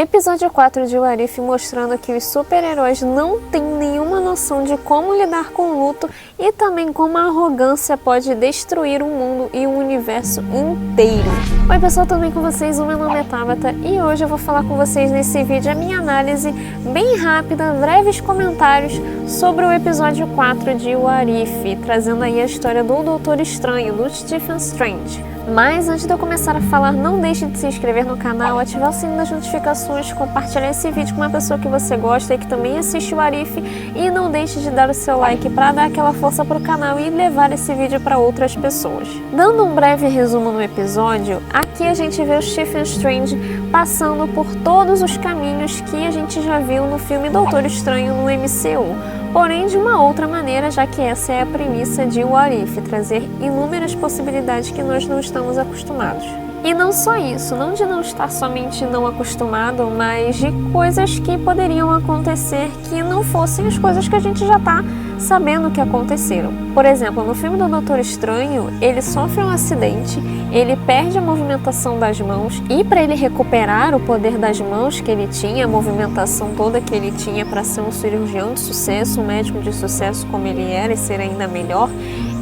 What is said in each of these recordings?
Episódio 4 de What If mostrando que os super-heróis não têm nenhuma noção de como lidar com o luto e também como a arrogância pode destruir o mundo e o universo inteiro. Oi pessoal, tudo bem com vocês? O meu nome é Tabata e hoje eu vou falar com vocês nesse vídeo a minha análise bem rápida, breves comentários sobre o episódio 4 de What If, trazendo aí a história do Doutor Estranho, do Stephen Strange. Mas antes de eu começar a falar, não deixe de se inscrever no canal, ativar o sininho das notificações, compartilhar esse vídeo com uma pessoa que você gosta e que também assiste o What If, e não deixe de dar o seu like para dar aquela força para o canal e levar esse vídeo para outras pessoas. Dando um breve resumo no episódio, aqui a gente vê o Stephen Strange passando por todos os caminhos que a gente já viu no filme Doutor Estranho no MCU. Porém, de uma outra maneira, já que essa é a premissa de What If, trazer inúmeras possibilidades que nós não estamos acostumados. E não só isso, não de não estar somente não acostumado, mas de coisas que poderiam acontecer que não fossem as coisas que a gente já está sabendo que aconteceram. Por exemplo, no filme do Doutor Estranho, ele sofre um acidente, ele perde a movimentação das mãos e para ele recuperar o poder das mãos que ele tinha, a movimentação toda que ele tinha para ser um cirurgião de sucesso, um médico de sucesso como ele era e ser ainda melhor,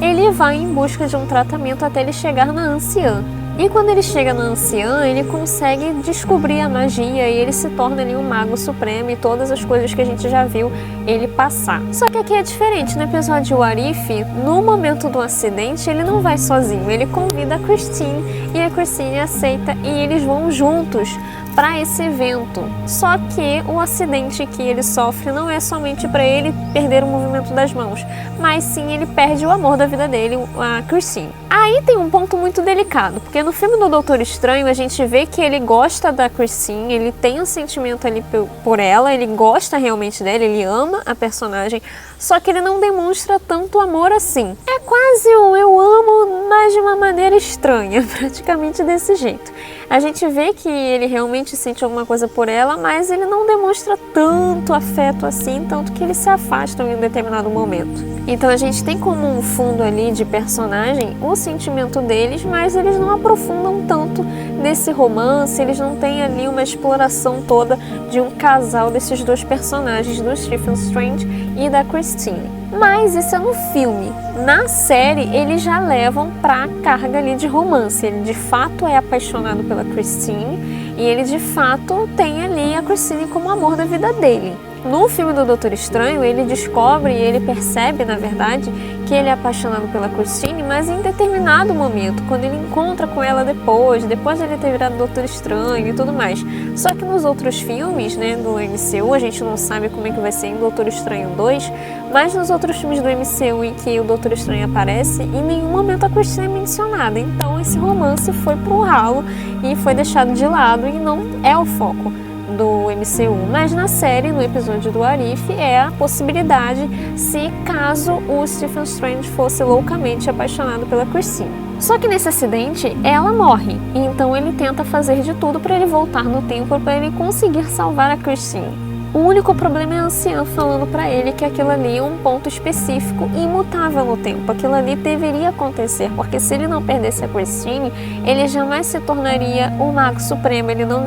ele vai em busca de um tratamento até ele chegar na anciã. E quando ele chega na anciã, ele consegue descobrir a magia e ele se torna ali um mago supremo e todas as coisas que a gente já viu ele passar. Só que aqui é diferente, no episódio What If, no momento do acidente, ele não vai sozinho, ele convida a Christine e a Christine aceita e eles vão juntos para esse evento. Só que o acidente que ele sofre não é somente para ele perder o movimento das mãos, mas sim ele perde o amor da vida dele, a Christine. Aí tem um ponto muito delicado, porque no filme do Doutor Estranho a gente vê que ele gosta da Christine, ele tem um sentimento ali por ela, ele gosta realmente dela, ele ama a personagem, só que ele não demonstra tanto amor assim. É quase um eu amo, mas de uma maneira estranha, praticamente desse jeito. A gente vê que ele realmente sente alguma coisa por ela, mas ele não demonstra tanto afeto assim, tanto que eles se afastam em um determinado momento. Então a gente tem como um fundo ali de personagem o sentimento deles, mas eles não aprofundam tanto nesse romance, eles não têm ali uma exploração toda de um casal desses dois personagens, do Stephen Strange e da Christine. Mas isso é no filme. Na série, eles já levam pra carga ali de romance. Ele de fato é apaixonado pela Christine e ele de fato tem ali a Christine como amor da vida dele. No filme do Doutor Estranho, ele descobre e ele percebe, na verdade, que ele é apaixonado pela Christine, mas em determinado momento, quando ele encontra com ela depois de ele ter virado Doutor Estranho e tudo mais. Só que nos outros filmes, né, do MCU, a gente não sabe como é que vai ser em Doutor Estranho 2, mas nos outros filmes do MCU em que o Doutor Estranho aparece, em nenhum momento a Christine é mencionada. Então esse romance foi pro ralo e foi deixado de lado e não é o foco do MCU, mas na série, no episódio do What If, é a possibilidade se caso o Stephen Strange fosse loucamente apaixonado pela Christine. Só que nesse acidente, ela morre, e então ele tenta fazer de tudo para ele voltar no tempo para ele conseguir salvar a Christine. O único problema é a anciã falando para ele que aquilo ali é um ponto específico e imutável no tempo. Aquilo ali deveria acontecer, porque se ele não perdesse a Christine, ele jamais se tornaria o Mago Supremo, ele não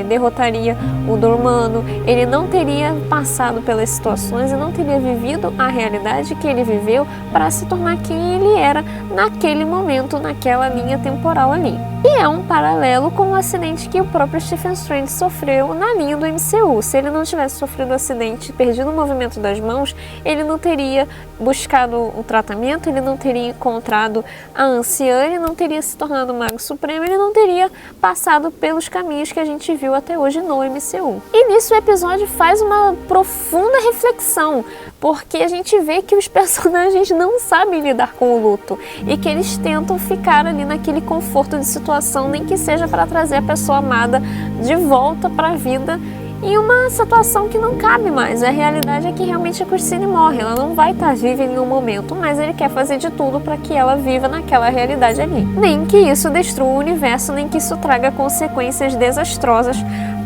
derrotaria o Dormammu, ele não teria passado pelas situações e não teria vivido a realidade que ele viveu para se tornar quem ele era naquele momento, naquela linha temporal ali. E é um paralelo com o acidente que o próprio Stephen Strange sofreu na linha do MCU. Se ele não tivesse sofrido o acidente e perdido o movimento das mãos, ele não teria buscado o tratamento, ele não teria encontrado a anciã, ele não teria se tornado o Mago Supremo, ele não teria passado pelos caminhos que a gente viu até hoje no MCU. E nisso o episódio faz uma profunda reflexão, porque a gente vê que os personagens não sabem lidar com o luto e que eles tentam ficar ali naquele conforto de situação, nem que seja para trazer a pessoa amada de volta para a vida em uma situação que não cabe mais. A realidade é que realmente a Christine morre, ela não vai estar viva em nenhum momento, mas ele quer fazer de tudo para que ela viva naquela realidade ali. Nem que isso destrua o universo, nem que isso traga consequências desastrosas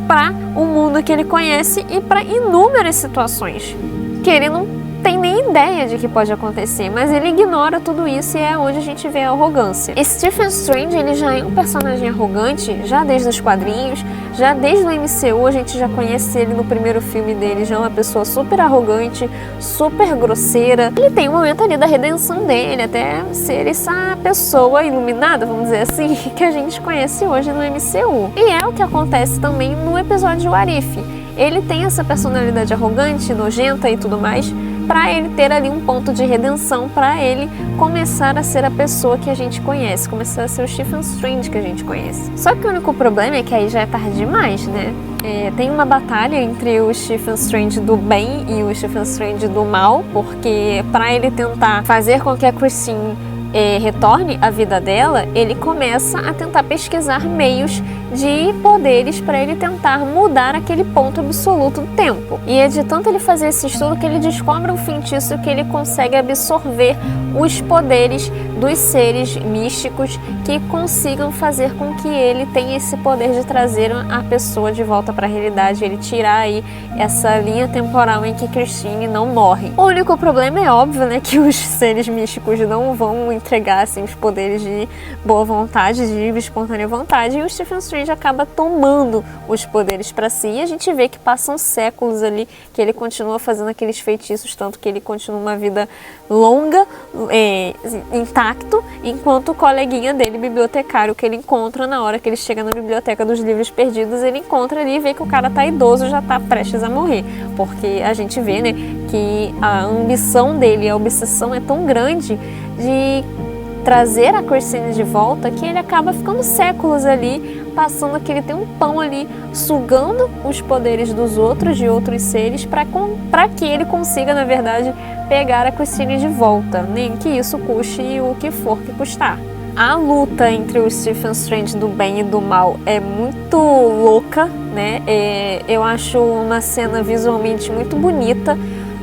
para o mundo que ele conhece e para inúmeras situações que ele não tem nem ideia de que pode acontecer, mas ele ignora tudo isso e é onde a gente vê a arrogância. E Stephen Strange, ele já é um personagem arrogante, já desde os quadrinhos, já desde o MCU, a gente já conhece ele no primeiro filme dele, já é uma pessoa super arrogante, super grosseira. Ele tem um momento ali da redenção dele, até ser essa pessoa iluminada, vamos dizer assim, que a gente conhece hoje no MCU. E é o que acontece também no episódio de What If. Ele tem essa personalidade arrogante, nojenta e tudo mais, para ele ter ali um ponto de redenção, para ele começar a ser a pessoa que a gente conhece, começar a ser o Stephen Strange que a gente conhece. Só que o único problema é que aí já é tarde demais, né? Tem uma batalha entre o Stephen Strange do bem e o Stephen Strange do mal, porque para ele tentar fazer com que a Christine retorne à vida dela, ele começa a tentar pesquisar meios de poderes para ele tentar mudar aquele ponto absoluto do tempo. E é de tanto ele fazer esse estudo que ele descobre um feitiço que ele consegue absorver os poderes dos seres místicos que consigam fazer com que ele tenha esse poder de trazer a pessoa de volta para a realidade, ele tirar aí essa linha temporal em que Christine não morre. O único problema é óbvio, né, que os seres místicos não vão entregar assim, os poderes de boa vontade, de livre espontânea vontade, e o Stephen Strange acaba tomando os poderes para si, e a gente vê que passam séculos ali que ele continua fazendo aqueles feitiços, tanto que ele continua uma vida longa, intacto, enquanto o coleguinha dele, bibliotecário, que ele encontra na hora que ele chega na biblioteca dos livros perdidos, ele encontra ali e vê que o cara tá idoso, já tá prestes a morrer, porque a gente vê, né, que a ambição dele, a obsessão é tão grande de trazer a Christine de volta que ele acaba ficando séculos ali, passando aquele tempão ali, sugando os poderes dos outros, de outros seres, para que ele consiga, na verdade, pegar a Christine de volta, nem que isso custe o que for que custar. A luta entre o Stephen Strange do bem e do mal é muito louca, né? Eu acho uma cena visualmente muito bonita.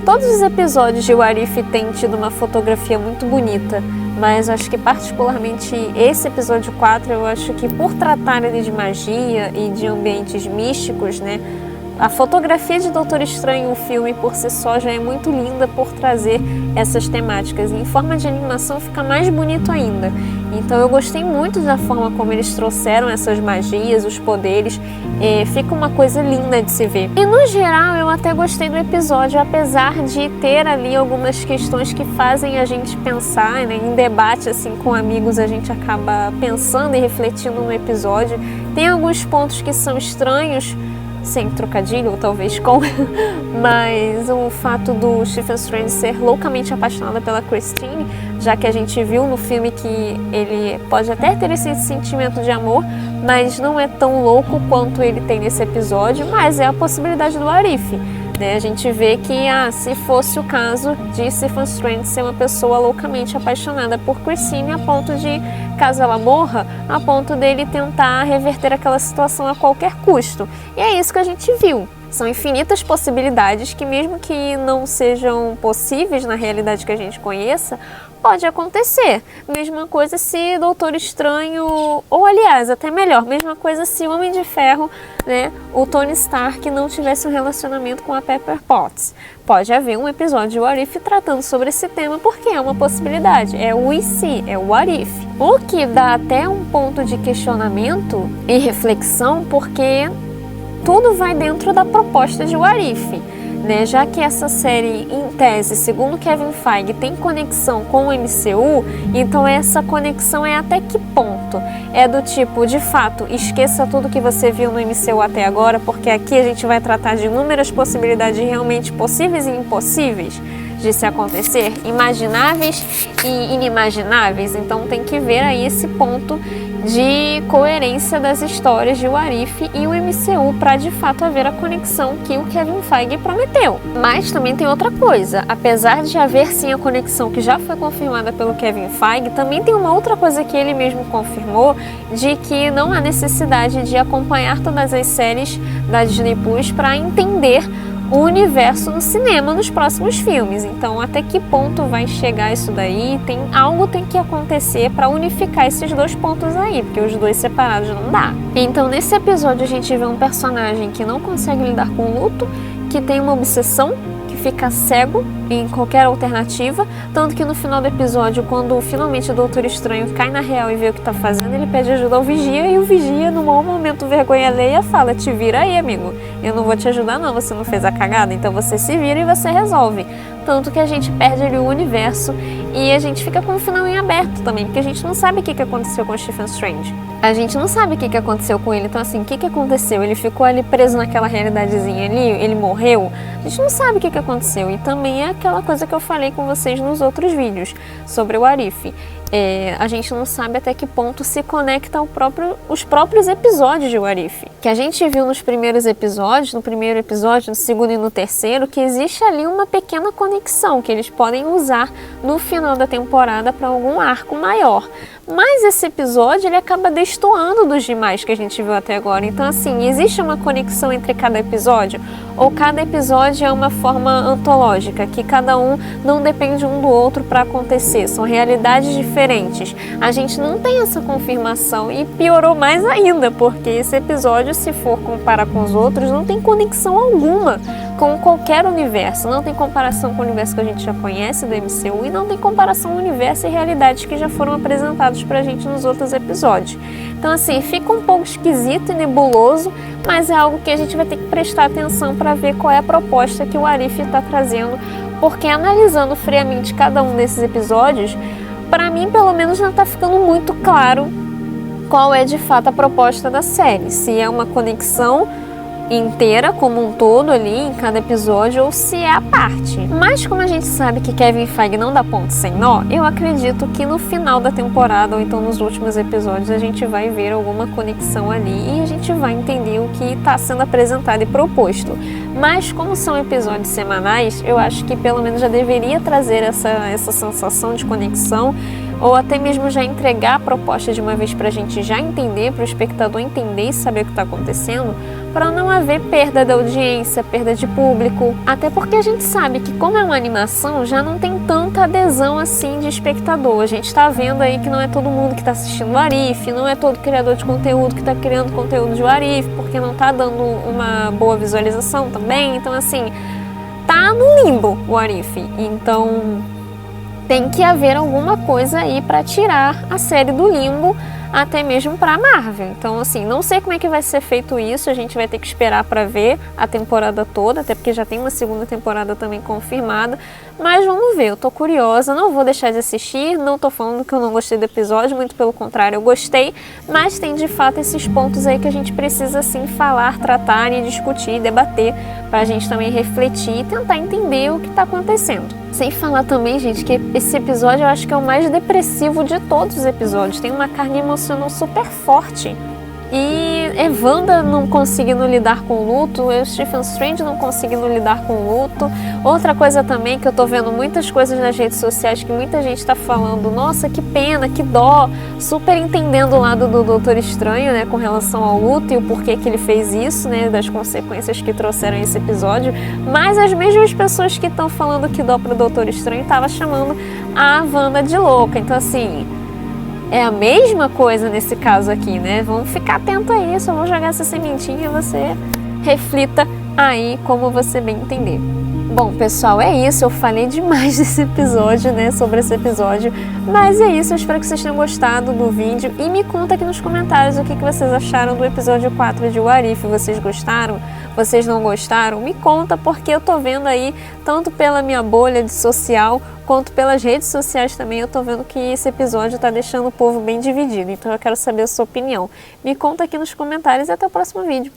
Todos os episódios de What If têm tido uma fotografia muito bonita, mas acho que particularmente esse episódio 4, eu acho que por tratar ali de magia e de ambientes místicos, né, a fotografia de Doutor Estranho, o filme por si só já é muito linda por trazer essas temáticas, e em forma de animação fica mais bonito ainda. Então eu gostei muito da forma como eles trouxeram essas magias, os poderes, fica uma coisa linda de se ver. E no geral eu até gostei do episódio, apesar de ter ali algumas questões que fazem a gente pensar, né, em debate assim com amigos, a gente acaba pensando e refletindo no episódio. Tem alguns pontos que são estranhos, sem trocadilho, ou talvez com, mas o fato do Stephen Strange ser loucamente apaixonado pela Christine, já que a gente viu no filme que ele pode até ter esse sentimento de amor, mas não é tão louco quanto ele tem nesse episódio, mas é a possibilidade do What If, né? A gente vê que, se fosse o caso de Stephen Strange ser uma pessoa loucamente apaixonada por Christine, a ponto de, caso ela morra, a ponto dele tentar reverter aquela situação a qualquer custo. E é isso que a gente viu. São infinitas possibilidades que, mesmo que não sejam possíveis na realidade que a gente conheça, pode acontecer. Mesma coisa se Doutor Estranho, ou aliás, até melhor, mesma coisa se o Homem de Ferro, né, o Tony Stark não tivesse um relacionamento com a Pepper Potts. Pode haver um episódio de What If tratando sobre esse tema, porque é uma possibilidade, é o se, é o What If. O que dá até um ponto de questionamento e reflexão, porque tudo vai dentro da proposta de What If, né? Já que essa série, em tese, segundo Kevin Feige, tem conexão com o MCU, então essa conexão é até que ponto? É do tipo, de fato, esqueça tudo que você viu no MCU até agora, porque aqui a gente vai tratar de inúmeras possibilidades realmente possíveis e impossíveis de se acontecer, imagináveis e inimagináveis, então tem que ver aí esse ponto de coerência das histórias de What If e o MCU para de fato haver a conexão que o Kevin Feige prometeu. Mas também tem outra coisa, apesar de haver sim a conexão que já foi confirmada pelo Kevin Feige, também tem uma outra coisa que ele mesmo confirmou, de que não há necessidade de acompanhar todas as séries da Disney Plus para entender o universo no cinema nos próximos filmes. Então, até que ponto vai chegar isso daí? Algo tem que acontecer para unificar esses dois pontos aí, porque os dois separados não dá. Então, nesse episódio a gente vê um personagem que não consegue lidar com o luto, que tem uma obsessão, que fica cego em qualquer alternativa, tanto que no final do episódio, quando finalmente o Doutor Estranho cai na real e vê o que tá fazendo, ele pede ajuda ao Vigia, e o Vigia, no maior momento vergonha alheia, fala: te vira aí, amigo, eu não vou te ajudar não, você não fez a cagada, então você se vira e você resolve. Tanto que a gente perde ali o universo e a gente fica com o final em aberto também, porque a gente não sabe o que aconteceu com o Stephen Strange. A gente não sabe o que aconteceu com ele, então assim, o que aconteceu? Ele ficou ali preso naquela realidadezinha ali, ele morreu? A gente não sabe o que aconteceu, e também é aquela coisa que eu falei com vocês nos outros vídeos sobre o Arif. A gente não sabe até que ponto se conecta os próprios episódios de What If. Que a gente viu nos primeiros episódios, no primeiro episódio, no segundo e no terceiro, que existe ali uma pequena conexão que eles podem usar no final da temporada para algum arco maior. Mas esse episódio ele acaba destoando dos demais que a gente viu até agora. Então assim, existe uma conexão entre cada episódio? Ou cada episódio é uma forma antológica, que cada um não depende um do outro para acontecer? São realidades diferentes. A gente não tem essa confirmação e piorou mais ainda, porque esse episódio, se for comparar com os outros, não tem conexão alguma com qualquer universo. Não tem comparação com o universo que a gente já conhece do MCU e não tem comparação com o universo e realidades que já foram apresentados pra gente nos outros episódios. Então assim, fica um pouco esquisito e nebuloso, mas é algo que a gente vai ter que prestar atenção para ver qual é a proposta que o Arif está trazendo, porque analisando friamente cada um desses episódios, para mim pelo menos não está ficando muito claro qual é de fato a proposta da série, se é uma conexão inteira como um todo ali em cada episódio ou se é a parte. Mas como a gente sabe que Kevin Feige não dá ponto sem nó, eu acredito que no final da temporada ou então nos últimos episódios a gente vai ver alguma conexão ali e a gente vai entender o que está sendo apresentado e proposto. Mas como são episódios semanais, eu acho que pelo menos já deveria trazer essa sensação de conexão, ou até mesmo já entregar a proposta de uma vez para a gente já entender, para o espectador entender e saber o que está acontecendo, para não haver perda da audiência, perda de público. Até porque a gente sabe que como é uma animação, já não tem tanta adesão assim de espectador. A gente está vendo aí que não é todo mundo que está assistindo o Arif, não é todo criador de conteúdo que está criando conteúdo de Arif, porque não está dando uma boa visualização também. Então assim, tá no limbo o Arif. Então tem que haver alguma coisa aí para tirar a série do limbo, até mesmo para a Marvel. Então assim, não sei como é que vai ser feito isso, a gente vai ter que esperar para ver a temporada toda, até porque já tem uma segunda temporada também confirmada, mas vamos ver, eu tô curiosa, não vou deixar de assistir, não tô falando que eu não gostei do episódio, muito pelo contrário, eu gostei, mas tem de fato esses pontos aí que a gente precisa assim falar, tratar e discutir, debater, pra gente também refletir e tentar entender o que tá acontecendo. Sem falar também, gente, que esse episódio eu acho que é o mais depressivo de todos os episódios. Tem uma carga emocional super forte. E Wanda não conseguindo lidar com o luto, Stephen Strange não conseguindo lidar com o luto. Outra coisa também que eu tô vendo muitas coisas nas redes sociais que muita gente tá falando, nossa, que pena, que dó, super entendendo o lado do Doutor Estranho, né, com relação ao luto e o porquê que ele fez isso, né, das consequências que trouxeram esse episódio. Mas as mesmas pessoas que estão falando que dó pro Doutor Estranho estavam chamando a Wanda de louca. Então assim, é a mesma coisa nesse caso aqui, né? Vamos ficar atento a isso, eu vou jogar essa sementinha e você reflita aí como você bem entender. Bom, pessoal, é isso. Eu falei demais desse episódio, né? Sobre esse episódio. Mas é isso, eu espero que vocês tenham gostado do vídeo. E me conta aqui nos comentários o que vocês acharam do episódio 4 de What If. Vocês gostaram? Vocês não gostaram? Me conta, porque eu tô vendo aí, tanto pela minha bolha de social, quanto pelas redes sociais também, eu tô vendo que esse episódio tá deixando o povo bem dividido. Então eu quero saber a sua opinião. Me conta aqui nos comentários e até o próximo vídeo.